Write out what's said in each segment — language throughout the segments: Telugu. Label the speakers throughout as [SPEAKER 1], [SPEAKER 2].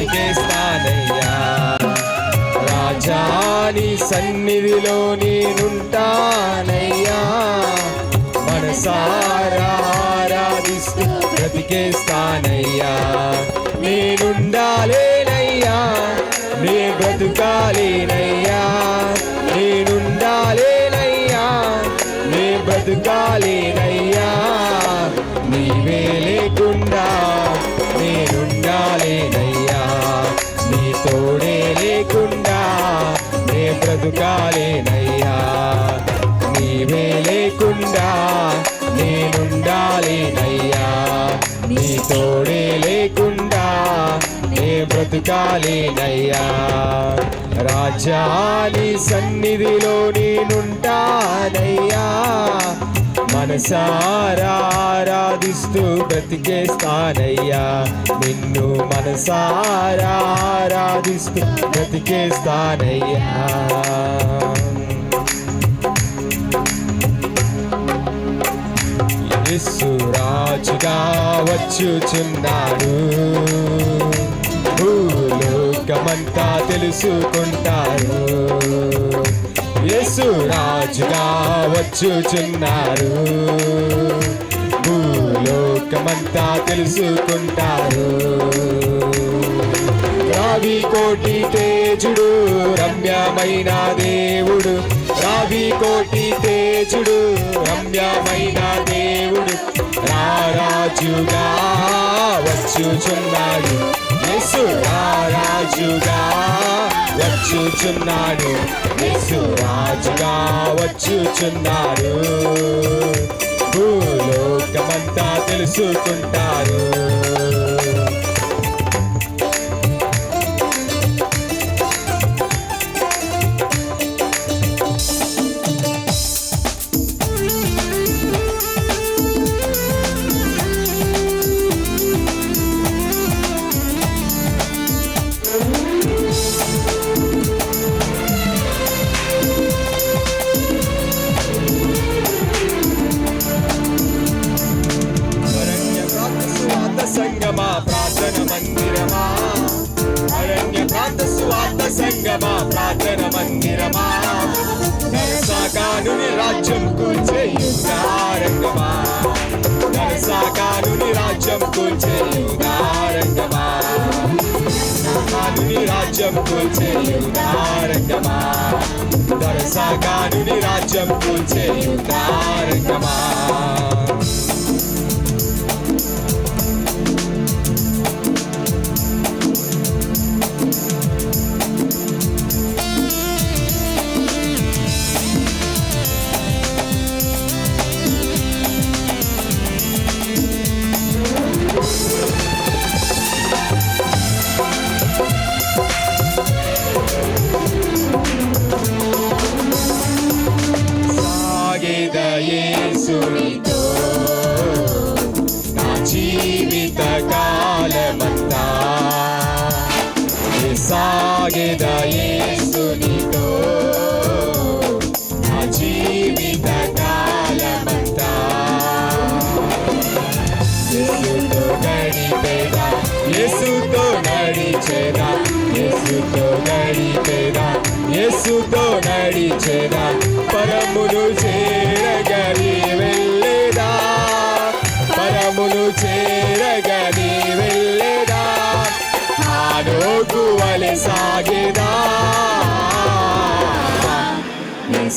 [SPEAKER 1] బ్రతికేస్తానయ్యా. రాజాని సన్నిధిలో నేనుంటానయ్యా, మనసారా ఆరాధిస్తూ బ్రతికేస్తానయ్యా. నేనుండాలేనయ్యా, నే బ్రతుకాలేనయ్యా, నేనుండాలేనయ్యా, నే బ్రతుకాలేనయ్యా. నీవే లేకుండా నేనుండాలేనయ్యా, నీ తోడే లేకుండా నే బ్రతుకాలేనయ్యా. నీవే లేకుండా నేనుండాలేనయ్యా, నీ తోడే లేకుండా నే బ్రతుకాలేనయ్యా. రాజాని సన్నిధిలో నేనుంటానయ్యా, మనసారా ఆరాధిస్తూ బ్రతికేస్తానయ్యా. నిన్ను మనసారా ఆరాధిస్తూ బ్రతికేస్తానయ్యా. యేసు రాజుగా వచ్చుచున్నాడు, భూలోకమంతా తెలుసుకుంటారు. యేసు రాజుగా వచ్చుచున్నారు, భూలోకమంతా తెలుసుకుంటారు. రావి కోటి తేజుడు రమ్యమైన దేవుడు, రావి కోటి తేజుడు రమ్యమైన దేవుడు రారాజుగా వచ్చుచున్నాడు. యేసు రారాజుగా వచ్చుచున్నాడు, యేసు రాజుగా వచ్చుచున్నాడు. భూలోకమంతా తెలుసుకుంటారు. సంగమా ప్రార్థన మందిరమా, అరణ్య ప్రాంత సువార్త సంగమా ప్రార్థన మందిరమా, నరసాకానుని రాజ్యం కూల్చే యుగారంగమా, నరసాకానుని రాజ్యం కూల్చే యుగారంగమా, నరసాకానుని రాజ్యం కూల్చే యుగారంగమా, నరసాకానుని రాజ్యం కూల్చే యుగారంగమా. యేసునితో నా జీవిత కాలమంతా సాగేద యేసునితో నా జీవిత కాలమంతా. యేసుతో గడిపేదా, యేసుతో నడిచేదా, యేసుతో గడిపేదా, యేసుతో నడిచేదా, పరమును చేరగని వెళ్ళేదా, పరమును చేరగని వెళ్ళేదా, ఆనోకు వలె సాగేదా,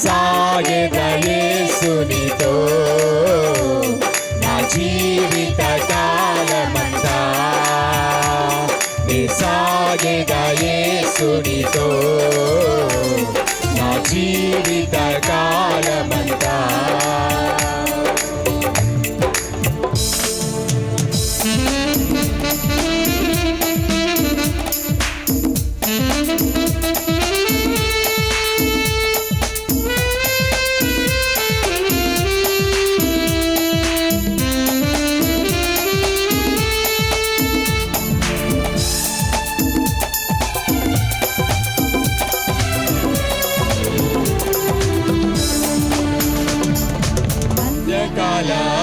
[SPEAKER 1] సాగేదా యేసునితో నా జీవిత కాలమంతా, సాగేదా యేసునితో నా జీవిత కాలమంతా.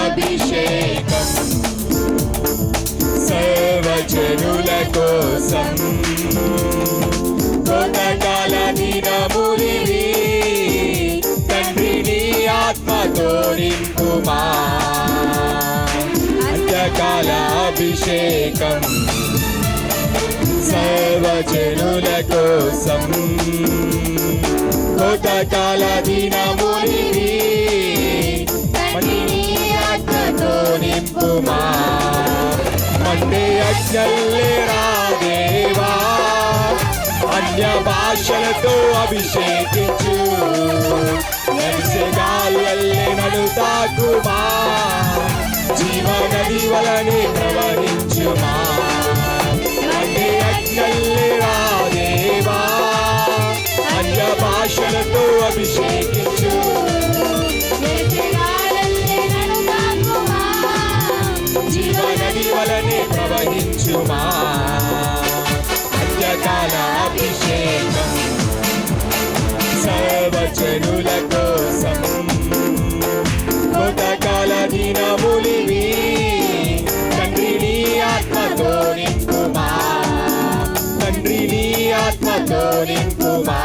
[SPEAKER 1] అభిషేకం సర్వజనుల కోసం సర్వజనుల కోసం కోతకాల దినములివి మట్టిని ఆత్మతో నింపుమా మండే అజ్ఞల్లే రాదేవా అన్య భాషలతో అభిషేకించు నడిసే గాలులల్లే నడుతాకుమా జీవనది వలనే ప్రవహించుమా మండే అజ్ఞల్లే రాదేవా అన్య భాషలతో అభిషేకించు జీవనది వలనే ప్రవహించుమా అంత్యకాల అభిషేకం సర్వజనుల కోసం కోతకాల దినములివి తండ్రిని ఆత్మతో నింపుమా తండ్రిని ఆత్మతో నింపుమా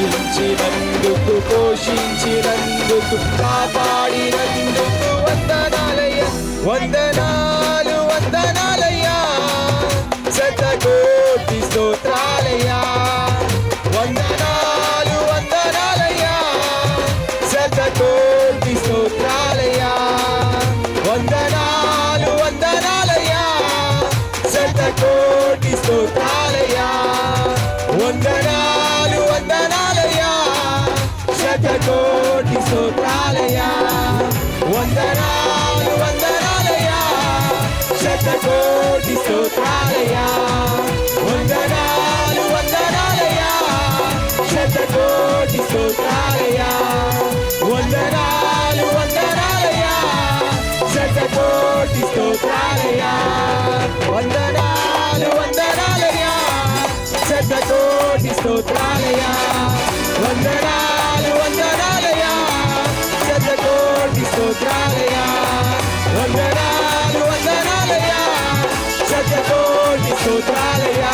[SPEAKER 1] రక్షించినందుకు పోషించినందుకు కాపాడినందుకు వందనాలయ్యా వందనాలు వందనాలయ్యా శతకోటి స్తోత్రాలయ్యా వందనాలు వందనాలయ్యా శతకోటి స్తోత్రాలయ్యా వందనాలు వందనాలయ్యా శతకోటి స్తోత్రాలయ్యా వందనాలు వందనాలయ్యా శతకోటి స్తోత్రాలయ్యా వందనాలు వందనాలయ్యా శతకోటి స్తోత్రాలయ్యా వందనాలు వందనాలయ్యా శతకోటి స్తోత్రాలయ్యా వందనాలు వందనాలయ్యా శతకోటి స్తోత్రాలయ్యా వందనాలు వందనాలయ్యా శతకోటి స్తోత్రాలయ్యా వందనాలు వందనాలయ్యా శతకోటి స్తోత్రాలయ్యా వందనాలు వందనాలయ్యా శతకోటి స్తోత్రాలయ్యా